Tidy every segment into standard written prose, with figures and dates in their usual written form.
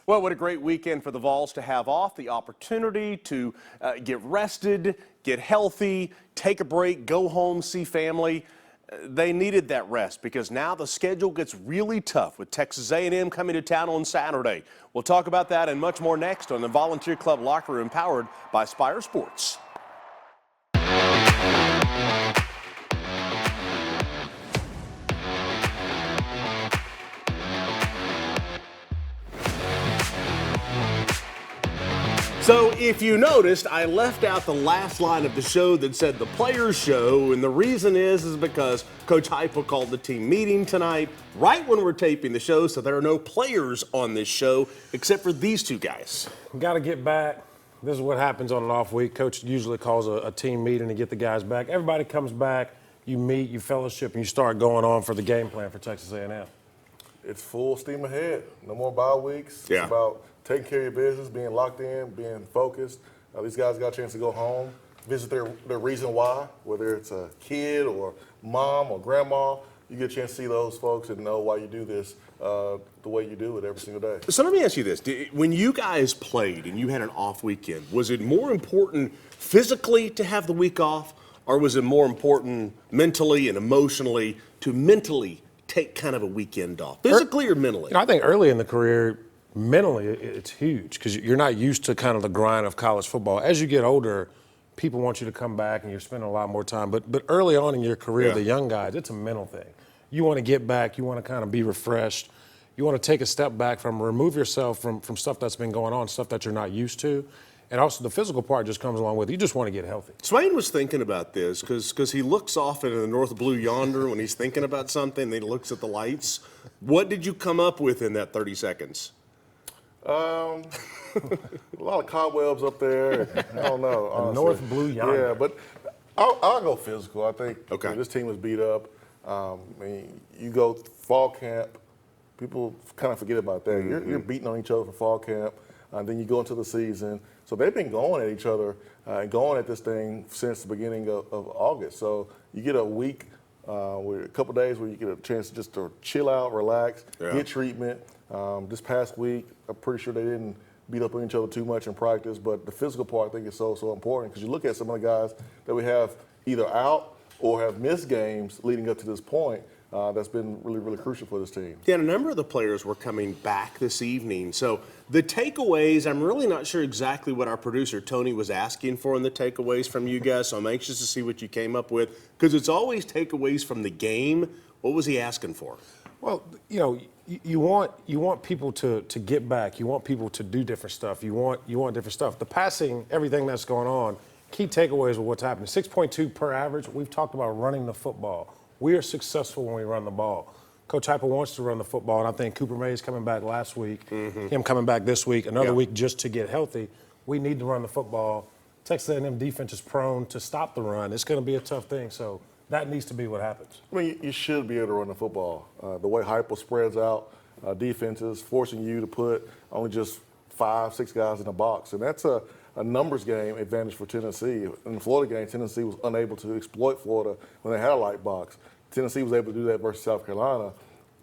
Well, what a great weekend for the Vols to have off, the opportunity to get rested, get healthy, take a break, go home, see family. They needed that rest because now the schedule gets really tough with Texas A&M coming to town on Saturday. We'll talk about that and much more next on the Volunteer Club Locker Room, powered by Spyre Sports. So if you noticed, I left out the last line of the show that said the Players Show, and the reason is because Coach Heupel called the team meeting tonight, right when we're taping the show, so there are no players on this show except for these two guys. Got to get back. This is what happens on an off week. Coach usually calls a team meeting to get the guys back. Everybody comes back, you meet, you fellowship, and you start going on for the game plan for Texas A&M. It's full steam ahead. No more bye weeks. Yeah. It's about taking care of your business, being locked in, being focused. These guys got a chance to go home, visit their reason why, whether it's a kid or mom or grandma. You get a chance to see those folks and know why you do this the way you do it every single day. So let me ask you this. When you guys played and you had an off weekend, was it more important physically to have the week off, or was it more important mentally and emotionally to mentally take kind of a weekend off, physically or mentally? I think early in the career, mentally, it's huge because you're not used to kind of the grind of college football. As you get older, people want you to come back and you're spending a lot more time. But early on in your career, the young guys, it's a mental thing. You want to get back. You want to kind of be refreshed. You want to take a step back remove yourself from stuff that's been going on, stuff that you're not used to. And also the physical part just comes along with it. You just want to get healthy. Swain was thinking about this because he looks off into the north blue yonder when he's thinking about something. Then he looks at the lights. What did you come up with in that 30 seconds? A lot of cobwebs up there. I don't know. Honestly. North blue yonder. Yeah, but I'll go physical. I think okay. This team was beat up. I mean, you go fall camp, people kind of forget about that. Mm-hmm. You're beating on each other for fall camp, and then you go into the season. So they've been going at each other and going at this thing since the beginning of August. So you get a week, with a couple days where you get a chance just to chill out, relax, get treatment. This past week, I'm pretty sure they didn't beat up on each other too much in practice, but the physical part I think is so important because you look at some of the guys that we have either out or have missed games leading up to this point. That's been really, really crucial for this team. Yeah, a number of the players were coming back this evening. So the takeaways, I'm really not sure exactly what our producer Tony was asking for in the takeaways from you guys, so I'm anxious to see what you came up with because it's always takeaways from the game. What was he asking for? Well, you want people to get back. You want people to do different stuff. You want different stuff. The passing, everything that's going on, key takeaways of what's happening. 6.2 per average. We've talked about running the football. We are successful when we run the ball. Coach Heupel wants to run the football, and I think Cooper Mays coming back last week, him coming back this week, another week just to get healthy. We need to run the football. Texas A&M defense is prone to stop the run. It's going to be a tough thing, so that needs to be what happens. I mean, you should be able to run the football. The way Heupel spreads out defenses, forcing you to put only just 5-6 guys in the box, and that's a numbers game advantage for Tennessee. In the Florida game, Tennessee was unable to exploit Florida when they had a light box. Tennessee was able to do that versus South Carolina.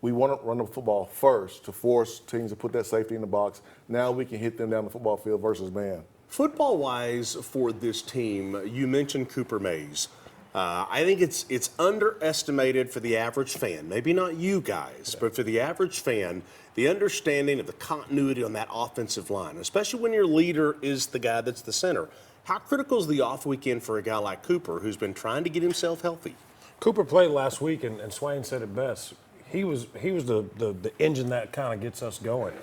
We want to run the football first to force teams to put that safety in the box. Now we can hit them down the football field versus man. Football-wise for this team, you mentioned Cooper Mays. I think it's underestimated for the average fan, maybe not you guys, but for the average fan, the understanding of the continuity on that offensive line, especially when your leader is the guy that's the center. How critical is the off weekend for a guy like Cooper who's been trying to get himself healthy? Cooper played last week, and Swain said it best. He was the engine that kind of gets us going.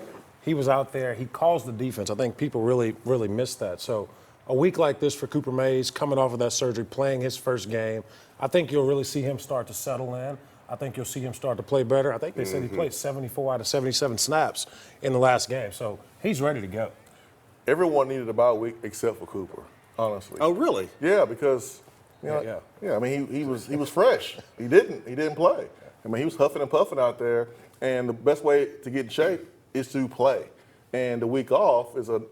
He was out there. He calls the defense. I think people really, really missed that. So a week like this for Cooper Mays, coming off of that surgery, playing his first game, I think you'll really see him start to settle in. I think you'll see him start to play better. I think they said he played 74 out of 77 snaps in the last game. So he's ready to go. Everyone needed a bye week except for Cooper, honestly. Oh, really? Yeah, because I mean, he was fresh. He didn't play. I mean, he was huffing and puffing out there, and the best way to get in shape is to play. And the week off is a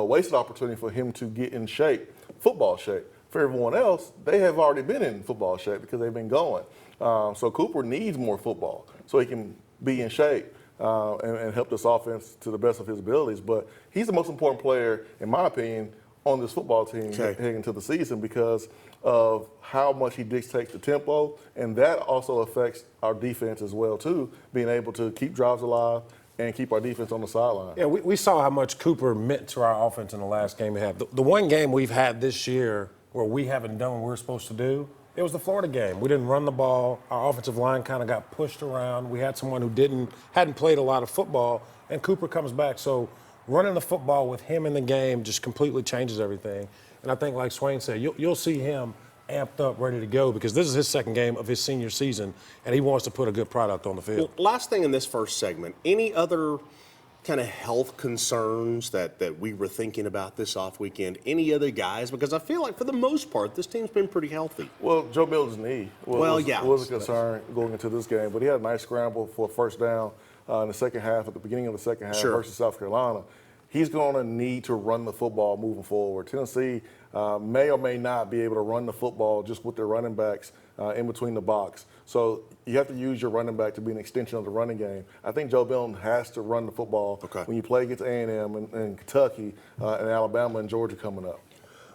wasted opportunity for him to get in shape, football shape. For everyone else, they have already been in football shape because they've been going. So Cooper needs more football so he can be in shape. and help this offense to the best of his abilities. But he's the most important player, in my opinion, on this football team heading into the season because of how much he dictates the tempo, and that also affects our defense as well too, being able to keep drives alive and keep our defense on the sideline. Yeah, we saw how much Cooper meant to our offense in the last game we had. The one game we've had this year where we haven't done what we're supposed to do, it was the Florida game. We didn't run the ball. Our offensive line kind of got pushed around. We had someone who hadn't played a lot of football, and Cooper comes back. So running the football with him in the game just completely changes everything. And I think, like Swain said, you'll see him amped up, ready to go, because this is his second game of his senior season, and he wants to put a good product on the field. Well, last thing in this first segment, any other kind of health concerns that we were thinking about this off weekend? Any other guys? Because I feel like for the most part, this team's been pretty healthy. Well, Joe Milton's knee was a concern going into this game, but he had a nice scramble for a first down in the second half, at the beginning of the second half versus South Carolina. He's going to need to run the football moving forward. Tennessee may or may not be able to run the football just with their running backs in between the box. So you have to use your running back to be an extension of the running game. I think Joe Milton has to run the football when you play against A&M and Kentucky and Alabama and Georgia coming up.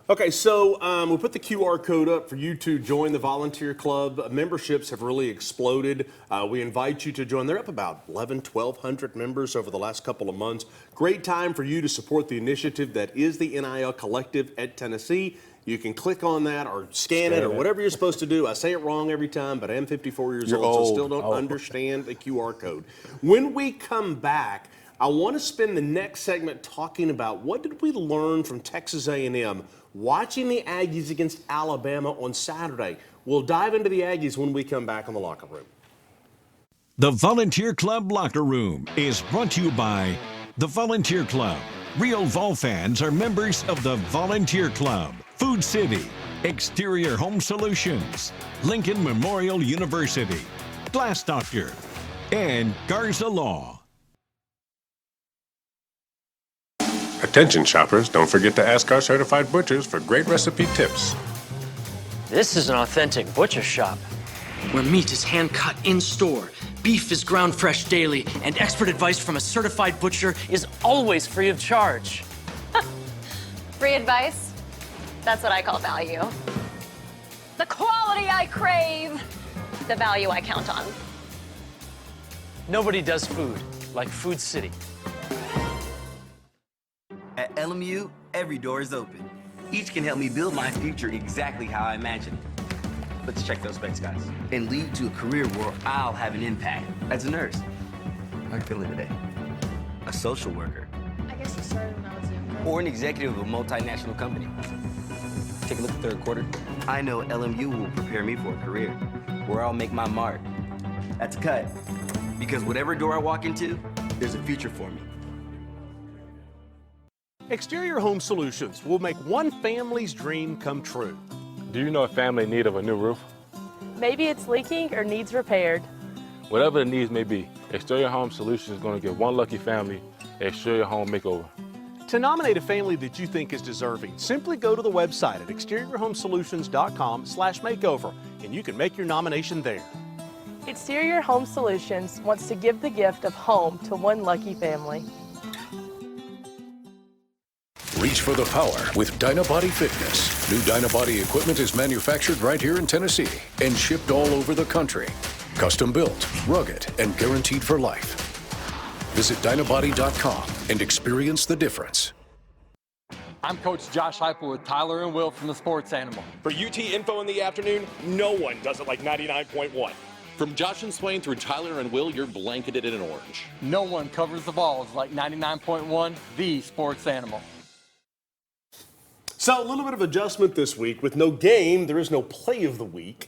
Okay, so we'll put the QR code up for you to join the volunteer club. Memberships have really exploded. We invite you to join. They're up about 1,200 members over the last couple of months. Great time for you to support the initiative that is the NIL Collective at Tennessee. You can click on that or scan it or whatever you're supposed to do. I say it wrong every time, but I am 54 years old, so still don't understand the QR code. When we come back, I want to spend the next segment talking about what did we learn from Texas A&M watching the Aggies against Alabama on Saturday. We'll dive into the Aggies when we come back on the locker room. The Volunteer Club Locker Room is brought to you by the Volunteer Club. Real Vol fans are members of the Volunteer Club. Food City, Exterior Home Solutions, Lincoln Memorial University, Glass Doctor, and Garza Law. Attention shoppers, don't forget to ask our certified butchers for great recipe tips. This is an authentic butcher shop, where meat is hand-cut in-store, beef is ground fresh daily, and expert advice from a certified butcher is always free of charge. Free advice? That's what I call value. The quality I crave, the value I count on. Nobody does food like Food City. At LMU, every door is open. Each can help me build my future exactly how I imagine it. Let's check those specs, guys. And lead to a career where I'll have an impact. As a nurse. How are you feeling today? A social worker. I guess you started when I was younger. Or an executive of a multinational company. Take a look at the third quarter. I know LMU will prepare me for a career where I'll make my mark. That's a cut. Because whatever door I walk into, there's a future for me. Exterior Home Solutions will make one family's dream come true. Do you know a family in need of a new roof? Maybe it's leaking or needs repaired. Whatever the needs may be, Exterior Home Solutions is going to give one lucky family an exterior home makeover. To nominate a family that you think is deserving, simply go to the website at exteriorhomesolutions.com/makeover, and you can make your nomination there. Exterior Home Solutions wants to give the gift of home to one lucky family. Reach for the power with Dynabody Fitness. New Dynabody equipment is manufactured right here in Tennessee and shipped all over the country. Custom built, rugged, and guaranteed for life. Visit Dynabody.com and experience the difference. I'm Coach Josh Heupel with Tyler and Will from the Sports Animal. For UT info in the afternoon, no one does it like 99.1. From Josh and Swain through Tyler and Will, you're blanketed in orange. No one covers the Vols like 99.1, the Sports Animal. So a little bit of adjustment this week. With no game, there is no play of the week.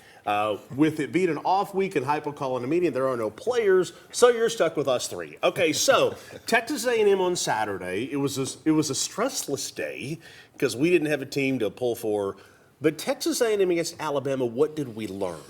With it being an off week and Heupel calling a meeting, there are no players, so you're stuck with us three. Okay, so Texas A&M on Saturday, it was a stressless day because we didn't have a team to pull for. But Texas A&M against Alabama, what did we learn?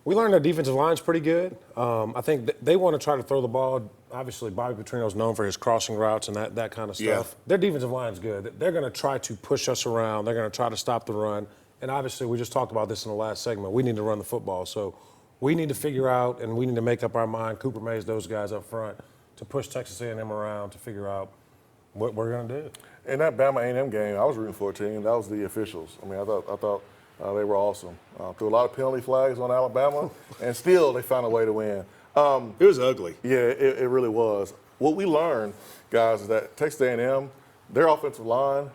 We learned our defensive line's pretty good. I think they want to try to throw the ball. Obviously, Bobby Petrino's known for his crossing routes and that kind of stuff. Yeah. Their defensive line's good. They're going to try to push us around. They're going to try to stop the run. And obviously, we just talked about this in the last segment. We need to run the football. So we need to figure out and we need to make up our mind, Cooper Mays, those guys up front, to push Texas A&M around to figure out what we're going to do. In that Bama A&M game, I was rooting for a team. That was the officials. I mean, I thought they were awesome. Threw a lot of penalty flags on Alabama, and still they found a way to win. It was ugly. Yeah, it really was. What we learned, guys, is that Texas A&M, their offensive line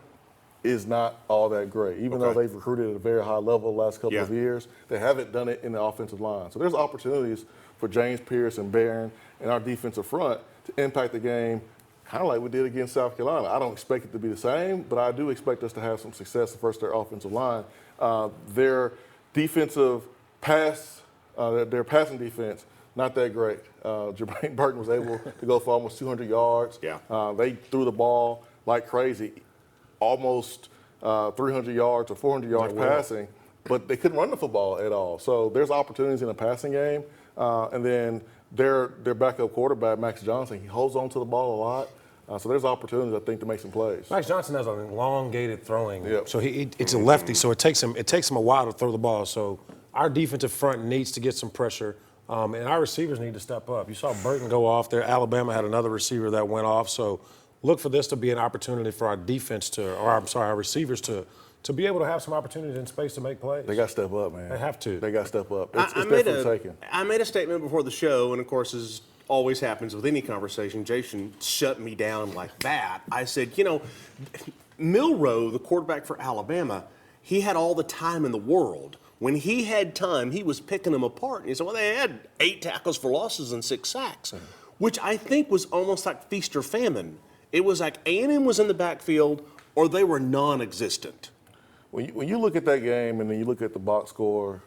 is not all that great. Even though they've recruited at a very high level the last couple of years, they haven't done it in the offensive line. So there's opportunities for James Pierce and Barron and our defensive front to impact the game kind of like we did against South Carolina. I don't expect it to be the same, but I do expect us to have some success first their offensive line. Their defensive pass, their passing defense, not that great. Jermaine Burton was able to go for almost 200 yards. They threw the ball like crazy, almost 300 yards or 400 yards passing, but they couldn't run the football at all. So there's opportunities in the passing game. And then their backup quarterback, Max Johnson, he holds on to the ball a lot. So there's opportunities, I think, to make some plays. Max Johnson has an elongated throwing. So it's a lefty, so it takes him a while to throw the ball. So our defensive front needs to get some pressure, and our receivers need to step up. You saw Burton go off there. Alabama had another receiver that went off. So look for this to be an opportunity for our defense our receivers to be able to have some opportunities in space to make plays. They got to step up, man. They have to. They got to step up. It's definitely taken. I made a statement before the show, and of course, as always happens with any conversation, Jason shut me down like that. I said, Milroe, the quarterback for Alabama, he had all the time in the world. When he had time, he was picking them apart. And he said, well, they had 8 tackles for losses and 6 sacks, which I think was almost like feast or famine. It was like A&M was in the backfield or they were non-existent. When you look at that game and then you look at the box score,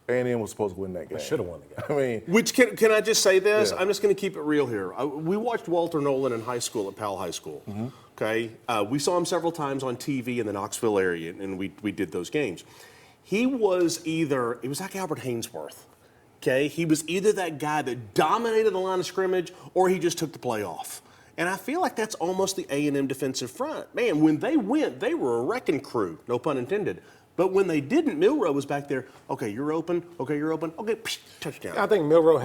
A&M was supposed to win that game. They should have won the game. I mean, which can I just say this? Yeah. I'm just going to keep it real here. We watched Walter Nolan in high school at Powell High School. Okay, we saw him several times on TV in the Knoxville area, and we did those games. He was like Albert Hainsworth. Okay, he was either that guy that dominated the line of scrimmage, or he just took the play off. And I feel like that's almost the A&M defensive front. Man, when they went, they were a wrecking crew, no pun intended. But when they didn't, Milroe was back there. Okay, you're open. Okay, you're open. Okay, touchdown. I think Milroe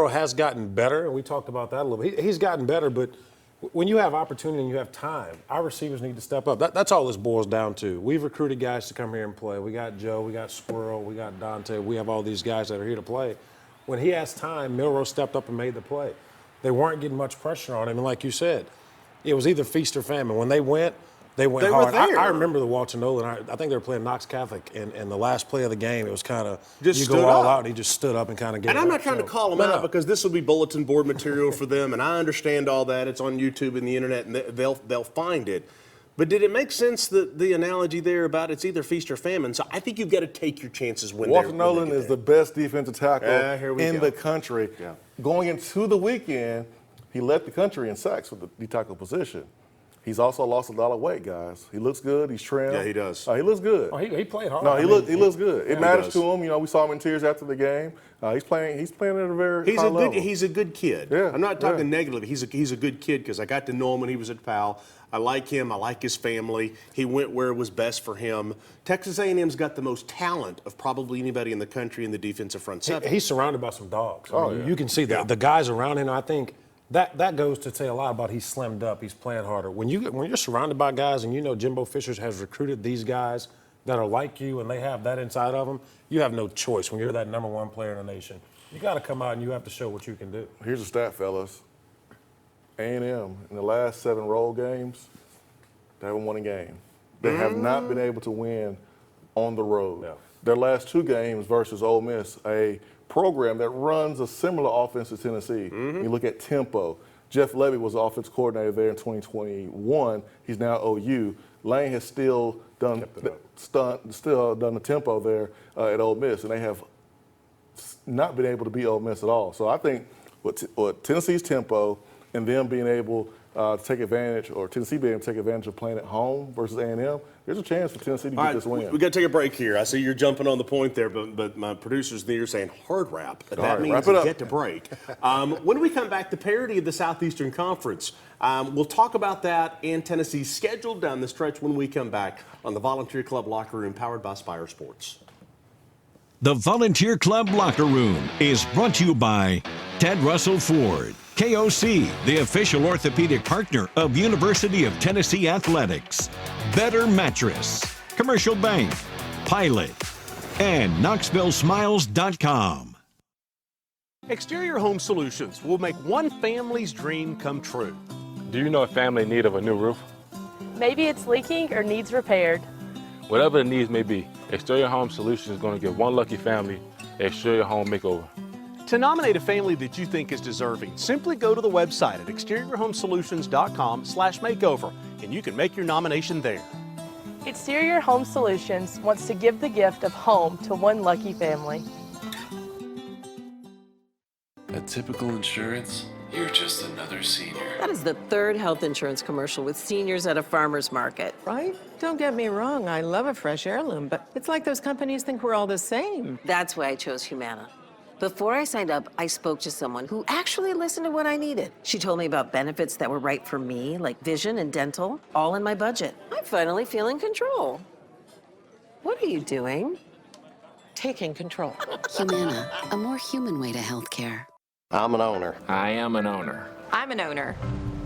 has gotten better, and we talked about that a little bit. He's gotten better, but when you have opportunity and you have time, our receivers need to step up. That's all this boils down to. We've recruited guys to come here and play. We got Joe, we got Squirrel, we got Dante. We have all these guys that are here to play. When he has time, Milroe stepped up and made the play. They weren't getting much pressure on him, and like you said, it was either feast or famine. When they went hard. I remember the Walter Nolan. I think they were playing Knox Catholic, and the last play of the game, it was kind of you go all out, and he just stood up and kind of gave it. And I'm not trying to call them out because this will be bulletin board material for them, and I understand all that. It's on YouTube and the internet, and they'll find it. But did it make sense, the analogy there about it's either feast or famine? So I think you've got to take your chances when Walter Nolan is the best defensive tackle in the country. Yeah. Going into the weekend, he led the country in sacks with the D-tackle position. He's also lost a lot of weight, guys. He looks good. He's trimmed. Yeah, he does. He looks good. Oh, he played hard. No, he looks good. It matters to him. We saw him in tears after the game. He's playing at a very high level. He's a good kid. Yeah, I'm not talking negative. He's a good kid because I got to know him when he was at Powell. I like him. I like his family. He went where it was best for him. Texas A&M's got the most talent of probably anybody in the country in the defensive front seven. He's surrounded by some dogs. You can see the guys around him. I think that goes to say a lot about he's slimmed up. He's playing harder. When you're surrounded by guys and Jimbo Fisher has recruited these guys that are like you and they have that inside of them, you have no choice when you're that #1 player in the nation. You got to come out and you have to show what you can do. Here's a stat, fellas. A&M, in the last 7 road games, they haven't won a game. They have not been able to win on the road. No. Their last 2 games versus Ole Miss, a program that runs a similar offense to Tennessee. You look at tempo. Jeff Levy was the offensive coordinator there in 2021. He's now OU. Lane has still done the tempo there at Ole Miss, and they have not been able to beat Ole Miss at all. So I think what Tennessee's tempo and them being able to take advantage, or Tennessee being able to take advantage of playing at home versus A&M, there's a chance for Tennessee to get this win. We got to take a break here. I see you're jumping on the point there, but my producer's there saying hard wrap. That means we get to break. When we come back, the parity of the Southeastern Conference. We'll talk about that and Tennessee's schedule down the stretch when we come back on the Volunteer Club Locker Room, powered by Spyre Sports. The Volunteer Club Locker Room is brought to you by Ted Russell Ford, KOC, the official orthopedic partner of University of Tennessee Athletics. Better Mattress, Commercial Bank, Pilot, and KnoxvilleSmiles.com. Exterior Home Solutions will make one family's dream come true. Do you know a family in need of a new roof? Maybe it's leaking or needs repaired. Whatever the needs may be, Exterior Home Solutions is going to give one lucky family an exterior home makeover. To nominate a family that you think is deserving, simply go to the website at exteriorhomesolutions.com/makeover, and you can make your nomination there. Exterior Home Solutions wants to give the gift of home to one lucky family. At Typical Insurance, you're just another senior. That is the third health insurance commercial with seniors at a farmer's market. Right? Don't get me wrong, I love a fresh heirloom, but it's like those companies think we're all the same. That's why I chose Humana. Before I signed up, I spoke to someone who actually listened to what I needed. She told me about benefits that were right for me, like vision and dental, all in my budget. I finally feel in control. What are you doing? Taking control. Humana, a more human way to healthcare. I'm an owner. I am an owner. I'm an owner.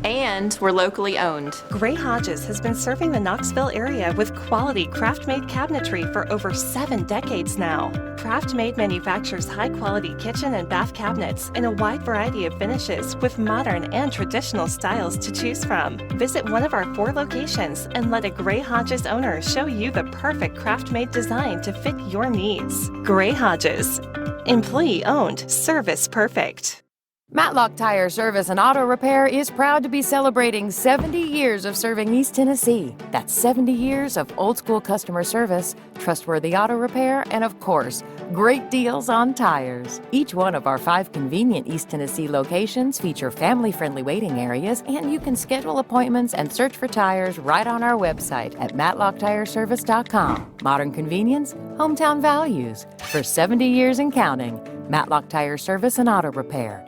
And we're locally owned. Gray Hodges has been serving the Knoxville area with quality craft-made cabinetry for over 7 decades now. Craft-Made manufactures high-quality kitchen and bath cabinets in a wide variety of finishes with modern and traditional styles to choose from. Visit one of our 4 locations and let a Gray Hodges owner show you the perfect craft-made design to fit your needs. Gray Hodges. Employee-owned, service perfect. Matlock Tire Service and Auto Repair is proud to be celebrating 70 years of serving East Tennessee. That's 70 years of old-school customer service, trustworthy auto repair, and of course, great deals on tires. Each one of our 5 convenient East Tennessee locations feature family-friendly waiting areas, and you can schedule appointments and search for tires right on our website at matlocktireservice.com. Modern convenience, hometown values. For 70 years and counting, Matlock Tire Service and Auto Repair.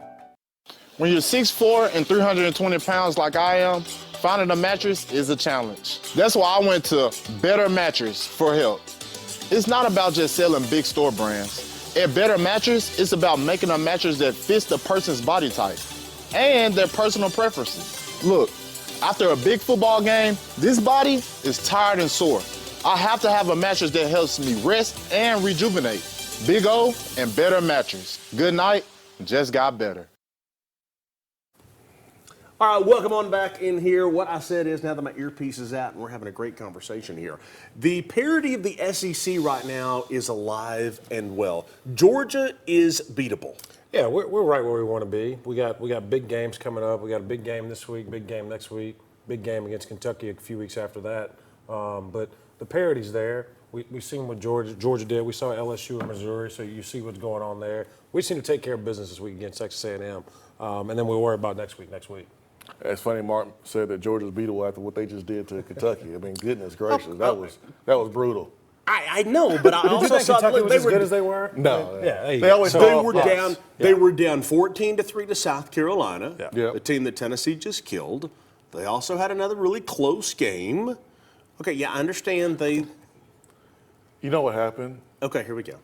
When you're 6'4" and 320 pounds like I am, finding a mattress is a challenge. That's why I went to Better Mattress for help. It's not about just selling big store brands. At Better Mattress, it's about making a mattress that fits the person's body type and their personal preferences. Look, after a big football game, this body is tired and sore. I have to have a mattress that helps me rest and rejuvenate. Big O and Better Mattress. Good night, just got better. All right, welcome on back in here. What I said is, now that my earpiece is out and we're having a great conversation here, the parity of the SEC right now is alive and well. Georgia is beatable. Yeah, we're right where we want to be. We got big games coming up. We got a big game this week, big game next week, big game against Kentucky a few weeks after that. But the parity's there. We've seen what Georgia did. We saw LSU and Missouri, so you see what's going on there. We seem to take care of business this week against Texas A&M, and then we'll worry about next week. It's funny, Mark said that Georgia's beatable after what they just did to Kentucky. I mean, goodness gracious, that was brutal. I know, but I also saw Kentucky was as good as they were. No, They were down 14-3 to South Carolina, Yeah. the team that Tennessee just killed. They also had another really close game. Okay, yeah, I understand they. You know what happened? Okay, here we go.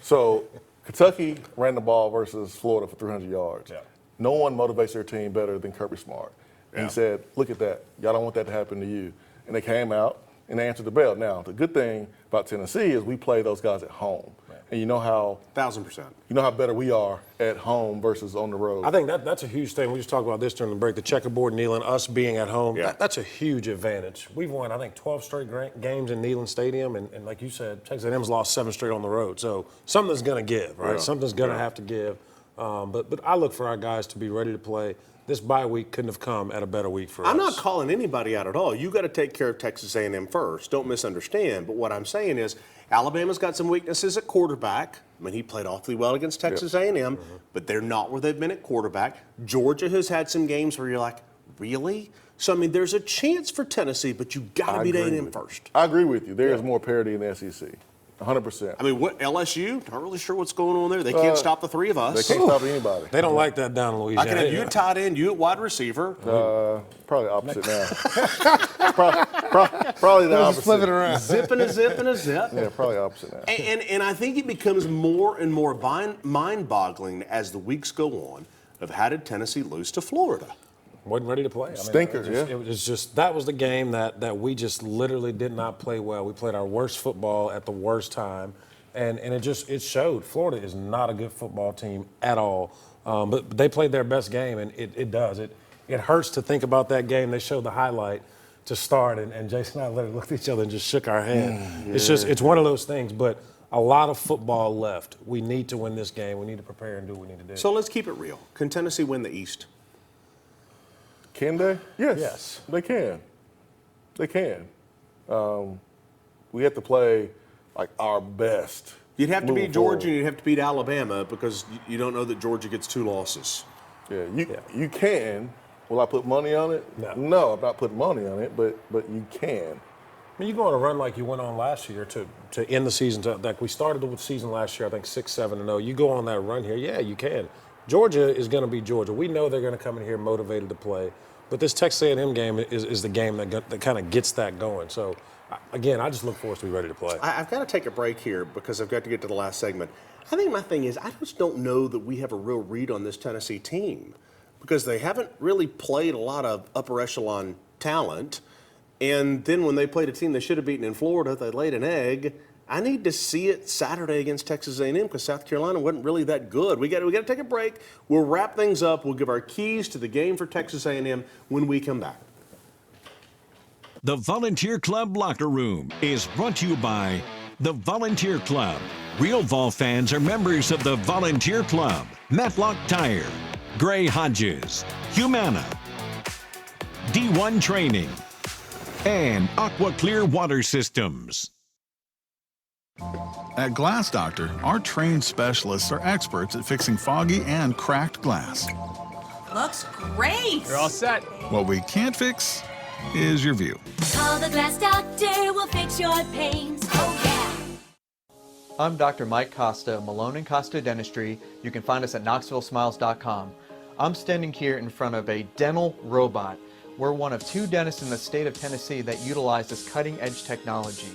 So Kentucky ran the ball versus Florida for 300 yards. Yeah. No one motivates their team better than Kirby Smart. And he said, look at that. Y'all don't want that to happen to you. And they came out and they answered the bell. Now, the good thing about Tennessee is we play those guys at home. Right. And you know how 1,000%. You know how better we are at home versus on the road. I think that's a huge thing. We just talked about this during the break, the checkerboard Neyland, us being at home. Yeah. That's a huge advantage. We've won, I think, 12 straight games in Neyland Stadium, and like you said, Texas A&M's lost 7 straight on the road. So something's going to give, right? Yeah. Something's going to have to give. But I look for our guys to be ready to play. This bye week couldn't have come at a better week for us. I'm not calling anybody out at all. You got to take care of Texas A&M first. Don't misunderstand. But what I'm saying is Alabama's got some weaknesses at quarterback. I mean, he played awfully well against Texas A&M, but they're not where they've been at quarterback. Georgia has had some games where you're like, really? So, I mean, there's a chance for Tennessee, but you got to beat A&M first. I agree with you. There is more parity in the SEC. 100%. I mean, what LSU? Not really sure what's going on there. They can't stop the three of us. They can't stop anybody. They don't like that down in Louisiana. I can have you at tight end, you at wide receiver. Probably opposite now. probably the opposite. Flip it around. Zip and a zip and a zip. Yeah, probably opposite now. And I think it becomes more and more mind-boggling as the weeks go on. of how did Tennessee lose to Florida? Wasn't ready to play. I mean, Stinker, it was just that was the game that we just literally did not play well. We played our worst football at the worst time, and it showed. Florida is not a good football team at all, but they played their best game, and it does. It hurts to think about that game. They showed the highlight to start, and Jason and I literally looked at each other and just shook our head. It's one of those things, but a lot of football left. We need to win this game. We need to prepare and do what we need to do. So let's keep it real. Can Tennessee win the East? Can they? Yes. Yes. They can. They can. We have to play like our best. You'd have to beat moving Georgia forward. and you'd have to beat Alabama because you don't know that Georgia gets 2 losses. Yeah, you can. Will I put money on it? No, I'm not putting money on it, but you can. I mean, you go on a run like you went on last year to end the season. Like we started the season last year, I think 6-7-0. You go on that run here, yeah, you can. Georgia is going to be Georgia. We know they're going to come in here motivated to play. But this Texas A&M game is the game that kind of gets that going. So, again, I just look for us to be ready to play. I've got to take a break here because I've got to get to the last segment. I think my thing is I just don't know that we have a real read on this Tennessee team because they haven't really played a lot of upper echelon talent. And then when they played a team they should have beaten in Florida, they laid an egg. I need to see it Saturday against Texas A&M because South Carolina wasn't really that good. We got to take a break. We'll wrap things up. We'll give our keys to the game for Texas A&M when we come back. The Volunteer Club Locker Room is brought to you by the Volunteer Club. Real Vol fans are members of the Volunteer Club. Matlock Tire, Gray Hodges, Humana, D1 Training, and Aqua Clear Water Systems. At Glass Doctor, our trained specialists are experts at fixing foggy and cracked glass. Looks great. You're all set. What we can't fix is your view. Call the Glass Doctor, we'll fix your pains. Oh, yeah. I'm Dr. Mike Costa, Malone & Costa Dentistry. You can find us at KnoxvilleSmiles.com. I'm standing here in front of a dental robot. We're one of 2 dentists in the state of Tennessee that utilize this cutting-edge technology.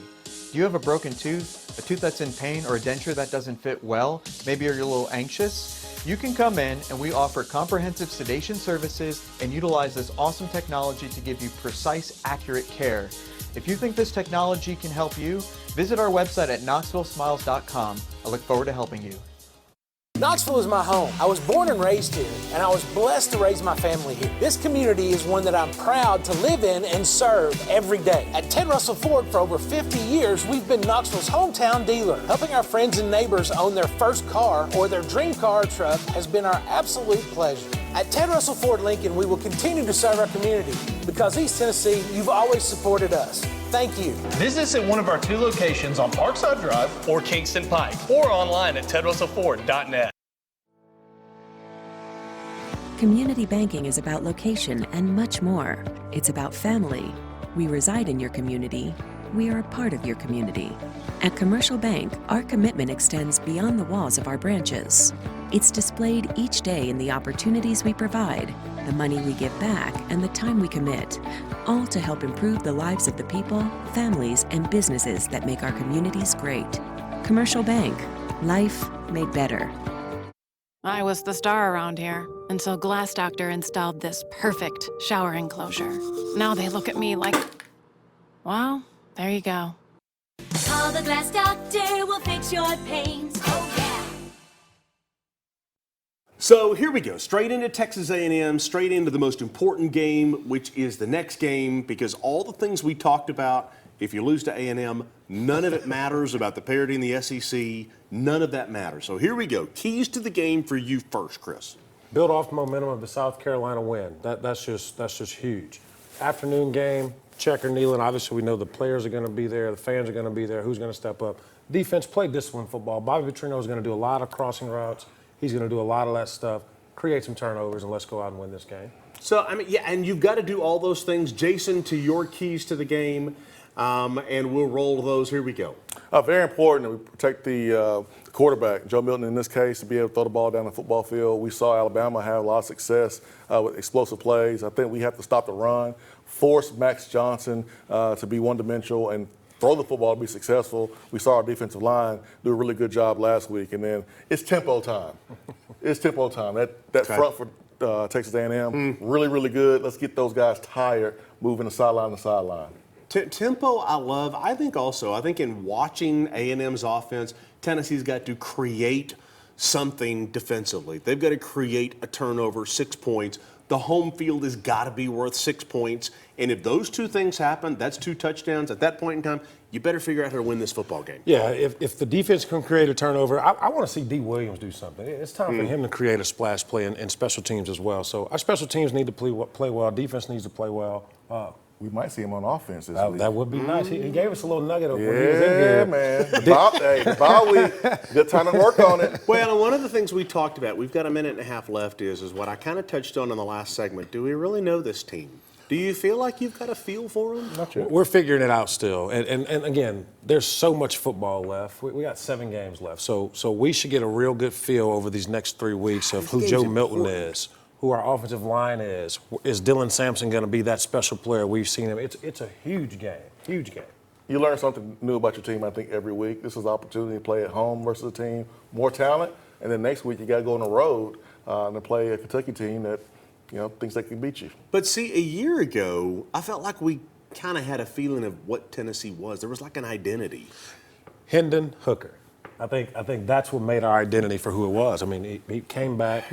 Do you have a broken tooth, a tooth that's in pain, or a denture that doesn't fit well? Maybe you're a little anxious? You can come in and we offer comprehensive sedation services and utilize this awesome technology to give you precise, accurate care. If you think this technology can help you, visit our website at KnoxvilleSmiles.com. I look forward to helping you. Knoxville is my home. I was born and raised here, and I was blessed to raise my family here. This community is one that I'm proud to live in and serve every day. At Ted Russell Ford for over 50 years, we've been Knoxville's hometown dealer. Helping our friends and neighbors own their first car or their dream car or truck has been our absolute pleasure. At Ted Russell Ford Lincoln, we will continue to serve our community because East Tennessee, you've always supported us. Thank you. Visit us at one of our 2 locations on Parkside Drive or Kingston Pike, or online at tedrussellford.net. Community banking is about location and much more. It's about family. We reside in your community. We are a part of your community. At Commercial Bank, our commitment extends beyond the walls of our branches. It's displayed each day in the opportunities we provide, the money we give back, and the time we commit, all to help improve the lives of the people, families, and businesses that make our communities great. Commercial Bank, life made better. I was the star around here until Glass Doctor installed this perfect shower enclosure. Now they look at me like, well, there you go. Call the Glass Doctor, we'll fix your pains. Oh, yeah. So here we go, straight into Texas A&M, straight into the most important game, which is the next game, because all the things we talked about, if you lose to A&M, none of it matters about the parity in the SEC. None of that matters. So here we go. Keys to the game for you first, Chris. Build off momentum of the South Carolina win. That's just huge. Afternoon game, checker kneeling. Obviously, we know the players are going to be there, the fans are going to be there. Who's going to step up? Defense, play disciplined football. Bobby Petrino is going to do a lot of crossing routes. He's going to do a lot of that stuff. Create some turnovers, and let's go out and win this game. So, I mean, yeah, and you've got to do all those things. Jason, to your keys to the game, and we'll roll those. Here we go. Very important that we protect the quarterback, Joe Milton in this case, to be able to throw the ball down the football field. We saw Alabama have a lot of success with explosive plays. I think we have to stop the run, force Max Johnson to be one-dimensional, and throw the football to be successful. We saw our defensive line do a really good job last week. And then it's tempo time. It's tempo time. That front for Texas A&M, really, really good. Let's get those guys tired, moving the sideline to sideline. Tempo I love. I think in watching A&M's offense, Tennessee's got to create something defensively. They've got to create a turnover, 6 points. The home field has got to be worth 6 points. And if those two things happen, that's 2 touchdowns. At that point in time, you better figure out how to win this football game. Yeah, if the defense can create a turnover, I want to see D. Williams do something. It's time for him to create a splash play in special teams as well. So our special teams need to play well. Defense needs to play well. We might see him on offense this week. That would be nice. He gave us a little nugget when he was in here. Yeah, man. The bye week, good time to work on it. Well, and one of the things we talked about, we've got a minute and a half left, is what I kind of touched on in the last segment. Do we really know this team? Do you feel like you've got a feel for them? Not yet. We're figuring it out still. And again, there's so much football left. We got 7 games left. So we should get a real good feel over these next 3 weeks of who Joe Milton is, who our offensive line is. Is Dylan Sampson going to be that special player we've seen him? It's a huge game, huge game. You learn something new about your team, I think, every week. This is an opportunity to play at home versus a team, more talent. And then next week you got to go on the road and play a Kentucky team that, thinks they can beat you. But see, a year ago, I felt like we kind of had a feeling of what Tennessee was. There was like an identity. Hendon Hooker. I think that's what made our identity for who it was. I mean, he came back,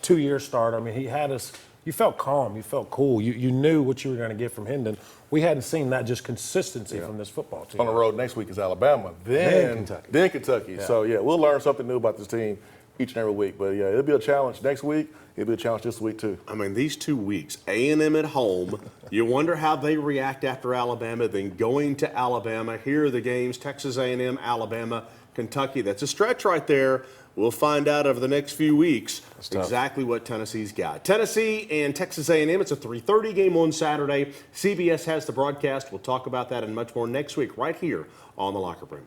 2-year starter. I mean, he had us. You felt calm. You felt cool. You knew what you were going to get from Hendon. We hadn't seen that just consistency from this football team. On the road next week is Alabama, then Kentucky. Yeah. So, we'll learn something new about this team each and every week. But, it'll be a challenge next week. It'll be a challenge this week, too. I mean, these 2 weeks, A&M at home, you wonder how they react after Alabama, then going to Alabama. Here are the games, Texas A&M, Alabama, Kentucky. That's a stretch right there. We'll find out over the next few weeks exactly what Tennessee's got. Tennessee and Texas A&M, it's a 3:30 game on Saturday. CBS has the broadcast. We'll talk about that and much more next week right here on The Locker Room.